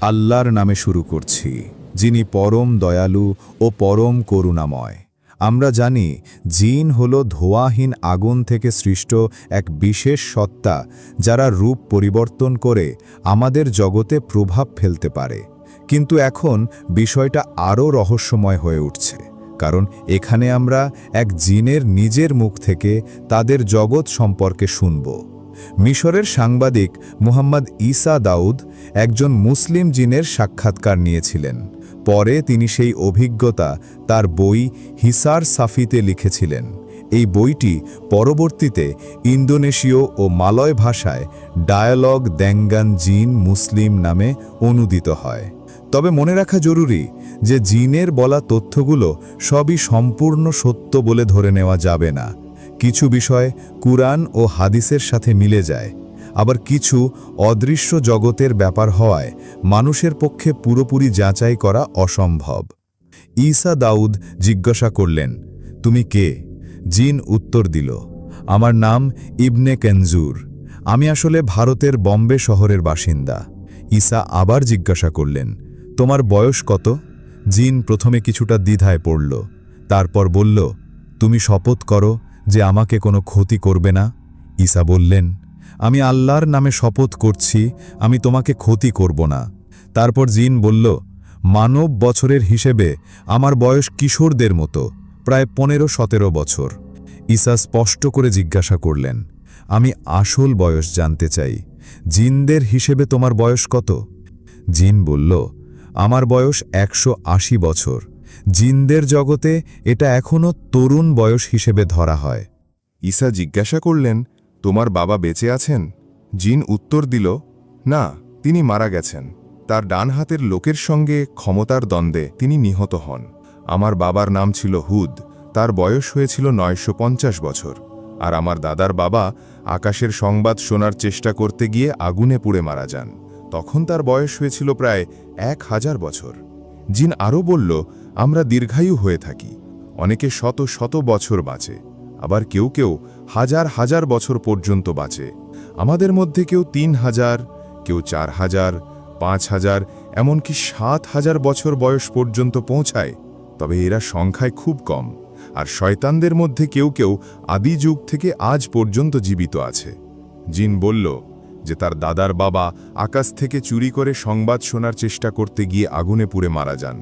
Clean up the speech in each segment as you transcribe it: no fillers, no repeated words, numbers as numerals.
আল্লাহর নামে শুরু করছি, যিনি পরম দয়ালু ও পরম করুণাময়। আমরা জানি জিন হল ধোঁয়াহীন আগুন থেকে সৃষ্ট এক বিশেষ সত্তা, যারা রূপ পরিবর্তন করে আমাদের জগতে প্রভাব ফেলতে পারে। কিন্তু এখন বিষয়টা আরও রহস্যময় হয়ে উঠছে, কারণ এখানে আমরা এক জিনের নিজের মুখ থেকে তাদের জগৎ সম্পর্কে শুনব। মিশরের সাংবাদিক মুহাম্মদ ঈসা দাউদ একজন মুসলিম জিনের সাক্ষাৎকার নিয়েছিলেন। পরে তিনি সেই অভিজ্ঞতা তার বই হিসার সাফিতে লিখেছিলেন। এই বইটি পরবর্তীতে ইন্দোনেশীয় ও মালয় ভাষায় ডায়ালগ দ্যাঙ্গান জিন মুসলিম নামে অনূদিত হয়। তবে মনে রাখা জরুরি যে জিনের বলা তথ্যগুলো সবই সম্পূর্ণ সত্য বলে ধরে নেওয়া যাবে না। কিছু বিষয় কুরআন ও হাদিসের সাথে মিলে যায়, আবার কিছু অদৃশ্য জগতের ব্যাপার হওয়ায় মানুষের পক্ষে পুরোপুরি যাচাই করা অসম্ভব। ঈসা দাউদ জিজ্ঞাসা করলেন, তুমি কে? জিন উত্তর দিল, আমার নাম ইবনে কেনজুর। আমি আসলে ভারতের বম্বে শহরের বাসিন্দা। ঈসা আবার জিজ্ঞাসা করলেন, তোমার বয়স কত? জিন প্রথমে কিছুটা দ্বিধায় পড়ল, তারপর বলল, তুমি শপথ করো যে আমাকে কোনো ক্ষতি করবে না। ঈসা বললেন, আমি আল্লাহর নামে শপথ করছি, আমি তোমাকে ক্ষতি করব না। তারপর জিন বলল, মানব বছরের হিসেবে আমার বয়স কিশোরদের মতো, প্রায় 15-17 বছর। ঈসা স্পষ্ট করে জিজ্ঞাসা করলেন, আমি আসল বয়স জানতে চাই, জিনদের হিসেবে তোমার বয়স কত? জিন বলল, আমার বয়স 180 বছর। জিনদের জগতে এটা এখনও তরুণ বয়স হিসেবে ধরা হয়। ঈসা জিজ্ঞাসা করলেন, তোমার বাবা বেঁচে আছেন? জিন উত্তর দিল, না, তিনি মারা গেছেন। তার ডান হাতের লোকের সঙ্গে ক্ষমতার দ্বন্দ্বে তিনি নিহত হন। আমার বাবার নাম ছিল হুদ, তার বয়স হয়েছিল 950 বছর। আর আমার দাদার বাবা আকাশের সংবাদ শোনার চেষ্টা করতে গিয়ে আগুনে পুড়ে মারা যান, তখন তার বয়স হয়েছিল প্রায় 1000 বছর। জিন আরও বলল, আমরা দীর্ঘায়ু হয়ে থাকি, অনেকে শত শত বছর বাঁচে, আবার কেউ কেউ হাজার হাজার বছর পর্যন্ত বাঁচে। আমাদের মধ্যে কেউ 3000, কেউ 4000, 5000, এমনকি 7000 বছর বয়স পর্যন্ত পৌঁছায়। তবে এরা সংখ্যায় খুব কম। আর শয়তানদের মধ্যে কেউ কেউ আদি যুগ থেকে আজ পর্যন্ত জীবিত আছে। জিন বলল যে তার দাদার বাবা আকাশ থেকে চুরি করে সংবাদ শোনার চেষ্টা করতে গিয়ে আগুনে পুড়ে মারা যান।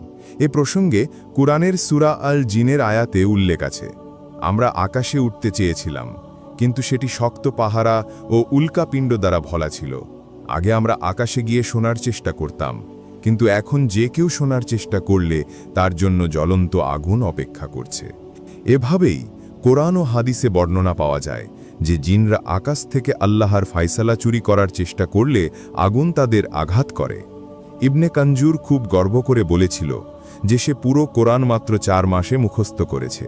এ প্রসঙ্গে কুরআনের সূরা আল জিনের আয়াতে উল্লেখ আছে, আমরা আকাশে উঠতে চেয়েছিলাম, কিন্তু সেটি শক্ত পাহারা ও উল্কাপিণ্ড দ্বারা ভরা ছিল। আগে আমরা আকাশে গিয়ে শোনার চেষ্টা করতাম, কিন্তু এখন যে কেউ শোনার চেষ্টা করলে তার জন্য জ্বলন্ত আগুন অপেক্ষা করছে। এভাবেই কোরআন ও হাদিসে বর্ণনা পাওয়া যায় যে জিনরা আকাশ থেকে আল্লাহর ফায়সালা চুরি করার চেষ্টা করলে আগুন তাদের আঘাত করে। ইবনে কানজুর খুব গর্ব করে বলেছিল যে সে পুরো কোরআন মাত্র 4 মাসে মুখস্থ করেছে।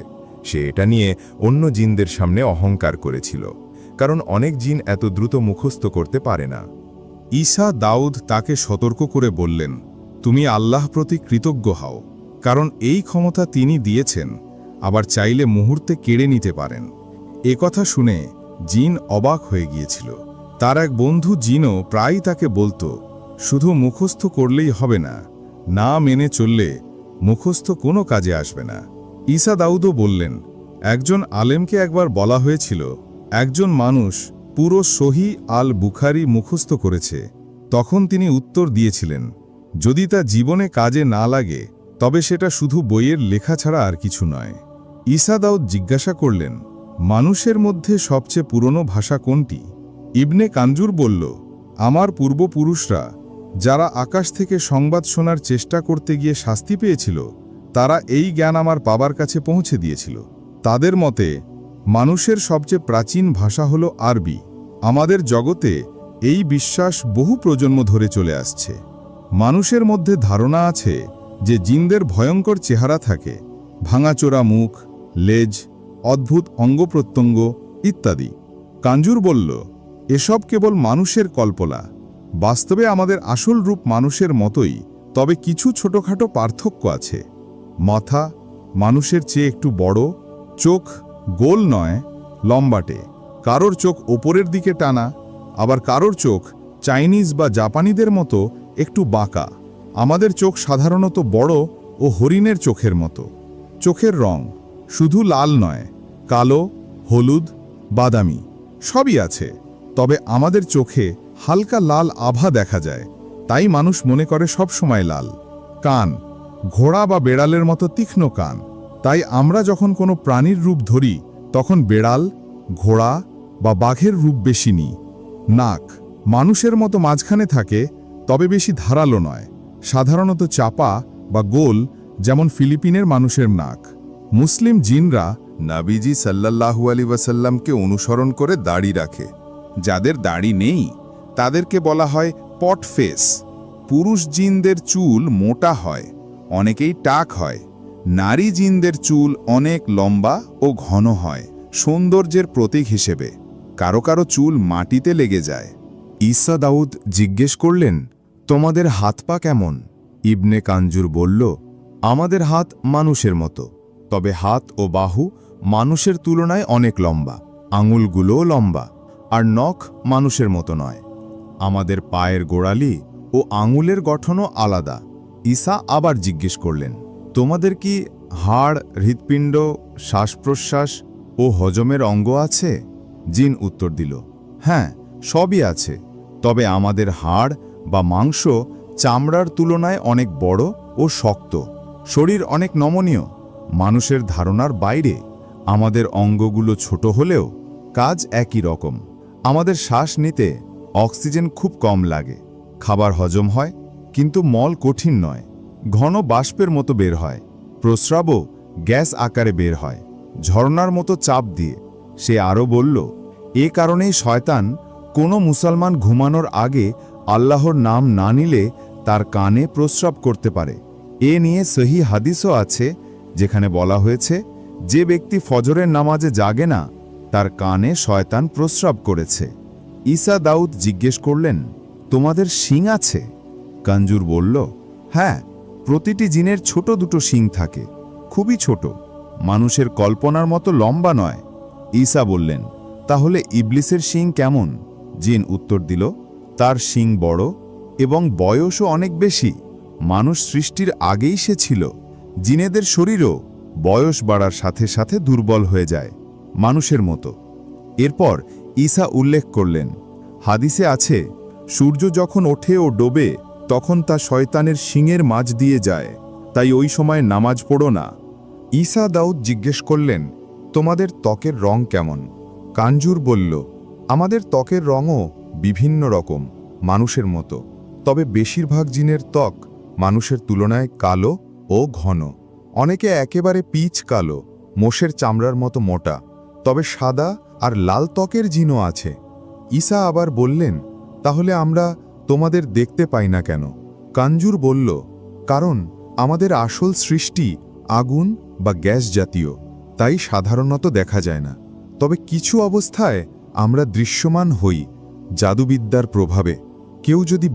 সে এটা নিয়ে অন্য জিনদের সামনে অহংকার করেছিল, কারণ অনেক জিন এত দ্রুত মুখস্থ করতে পারে না। ঈসা দাউদ তাকে সতর্ক করে বললেন, তুমি আল্লাহ প্রতি কৃতজ্ঞ হও, কারণ এই ক্ষমতা তিনি দিয়েছেন, আবার চাইলে মুহূর্তে কেড়ে নিতে পারেন। এ কথা শুনে জিন অবাক হয়ে গিয়েছিল। তার এক বন্ধু জিনও প্রায়ই তাকে বলতো, শুধু মুখস্থ করলেই হবে না, না মেনে চললে মুখস্থ কোনো কাজে আসবে না। ঈসা দাউদও বললেন, একজন আলেমকে একবার বলা হয়েছিল, একজন মানুষ পুরো সহি আল বুখারি মুখস্থ করেছে। তখন তিনি উত্তর দিয়েছিলেন, যদি তা জীবনে কাজে না লাগে তবে সেটা শুধু বইয়ের লেখা ছাড়া আর কিছু নয়। ঈসা দাউদ জিজ্ঞাসা করলেন, মানুষের মধ্যে সবচেয়ে পুরনো ভাষা কোনটি? ইবনে কানজুর বলল, আমার পূর্বপুরুষরা যারা আকাশ থেকে সংবাদ শোনার চেষ্টা করতে গিয়ে শাস্তি পেয়েছিল, তারা এই জ্ঞান আমার বাবার কাছে পৌঁছে দিয়েছিল। তাদের মতে মানুষের সবচেয়ে প্রাচীন ভাষা হল আরবি। আমাদের জগতে এই বিশ্বাস বহু প্রজন্ম ধরে চলে আসছে। মানুষের মধ্যে ধারণা আছে যে জিনদের ভয়ঙ্কর চেহারা থাকে, ভাঙাচোরা মুখ, লেজ, অদ্ভুত অঙ্গপ্রত্যঙ্গ ইত্যাদি। কানজুর বলল, এসব কেবল মানুষের কল্পনা। বাস্তবে আমাদের আসল রূপ মানুষের মতোই, তবে কিছু ছোটখাটো পার্থক্য আছে। মাথা মানুষের চেয়ে একটু বড়, চোখ গোল নয়, লম্বাটে, কারোর চোখ ওপরের দিকে টানা, আবার কারোর চোখ চাইনিজ বা জাপানিদের মতো একটু বাঁকা। আমাদের চোখ সাধারণত বড় ও হরিণের চোখের মতো। চোখের রং শুধু লাল নয়, কালো, হলুদ, বাদামি সবই আছে। তবে আমাদের চোখে হালকা লাল আভা দেখা যায়, তাই মানুষ মনে করে সব সময় লাল। কান ঘোড়া বা বেড়ালের মতো তীক্ষ্ণ কান, তাই আমরা যখন কোনো প্রাণীর রূপ ধরি তখন বেড়াল, ঘোড়া বা বাঘের রূপ বেশি নিই। নাক মানুষের মতো মাঝখানে থাকে, তবে বেশি ধারালো নয়, সাধারণত চাপা বা গোল, যেমন ফিলিপিনের মানুষের নাক। মুসলিম জিনরা নাবিজি সাল্লাল্লাহু আলাইহি ওয়াসাল্লামকে অনুসরণ করে দাড়ি রাখে। যাদের দাড়ি নেই তাদেরকে বলা হয় পট ফেস। পুরুষ জিনদের চুল মোটা হয়, অনেকেই টাক হয়। নারী জিনদের চুল অনেক লম্বা ও ঘন হয়, সৌন্দর্যের প্রতীক হিসেবে। কারো কারো চুল মাটিতে লেগে যায়। ঈসা দাউদ জিজ্ঞেস করলেন, তোমাদের হাত পা কেমন? ইবনে কাঞ্জুর বলল, আমাদের হাত মানুষের মতো, তবে হাত ও বাহু মানুষের তুলনায় অনেক লম্বা, আঙুলগুলোও লম্বা, আর নখ মানুষের মতো নয়। আমাদের পায়ের গোড়ালি ও আঙুলের গঠনও আলাদা। ঈসা আবার জিজ্ঞেস করলেন, তোমাদের কি হাড়, হৃৎপিণ্ড, শ্বাস প্রশ্বাস ও হজমের অঙ্গ আছে? জিন উত্তর দিল, হ্যাঁ, সবই আছে, তবে আমাদের হাড় বা মাংস চামড়ার তুলনায় অনেক বড় ও শক্ত। শরীর অনেক নমনীয়, মানুষের ধারণার বাইরে। আমাদের অঙ্গগুলো ছোট হলেও কাজ একই রকম। আমাদের শ্বাস নিতে অক্সিজেন খুব কম লাগে। খাবার হজম হয়, কিন্তু মল কঠিন নয়, ঘন বাষ্পের মতো বের হয়। প্রস্রাবও গ্যাস আকারে বের হয়, ঝর্ণার মতো চাপ দিয়ে। সে আরও বলল, এ কারণেই শয়তান কোনো মুসলমান ঘুমানোর আগে আল্লাহর নাম না নিলে তার কানে প্রস্রাব করতে পারে। এ নিয়ে সহি হাদিসও আছে, যেখানে বলা হয়েছে, যে ব্যক্তি ফজরের নামাজে জাগে না, তার কানে শয়তান প্রস্রাব করেছে। ঈসা দাউদ জিজ্ঞেস করলেন, তোমাদের শিং আছে? কাঞ্জুর বলল, হ্যাঁ, প্রতিটি জিনের ছোট দুটো শিং থাকে, খুবই ছোট, মানুষের কল্পনার মতো লম্বা নয়। ঈসা বললেন, তাহলে ইবলিসের শিং কেমন? জিন উত্তর দিল, তার শিং বড় এবং বয়সও অনেক বেশি। মানুষ সৃষ্টির আগেই সে ছিল। জিনেদের শরীরও বয়স বাড়ার সাথে সাথে দুর্বল হয়ে যায়, মানুষের মতো। এরপর ঈসা উল্লেখ করলেন, হাদিসে আছে, সূর্য যখন ওঠে ও ডোবে তখন তা শয়তানের শিংয়ের মাঝ দিয়ে যায়, তাই ওই সময় নামাজ পড়ো না। ঈসা দাউদ জিজ্ঞেস করলেন, তোমাদের ত্বকের রং কেমন? কাঞ্জুর বলল, আমাদের ত্বকের রঙও বিভিন্ন রকম, মানুষের মতো, তবে বেশিরভাগ জিনের ত্বক মানুষের তুলনায় কালো ও ঘন। অনেকে একেবারে পিচ কালো, মোষের চামড়ার মতো মোটা, তবে সাদা আর লাল ত্বকের জিনও আছে। ঈসা আবার বললেন, তাহলে আমরা তোমাদের দেখতে পাই না কেন? কাঞ্জুর বলল, কারণ আমাদের আসল সৃষ্টি আগুন বা গ্যাস জাতীয়, তাই সাধারণত দেখা যায় না। তবে কিছু অবস্থায় আমরা দৃশ্যমান হই, জাদুবিদ্যার প্রভাবে। কেউ যদি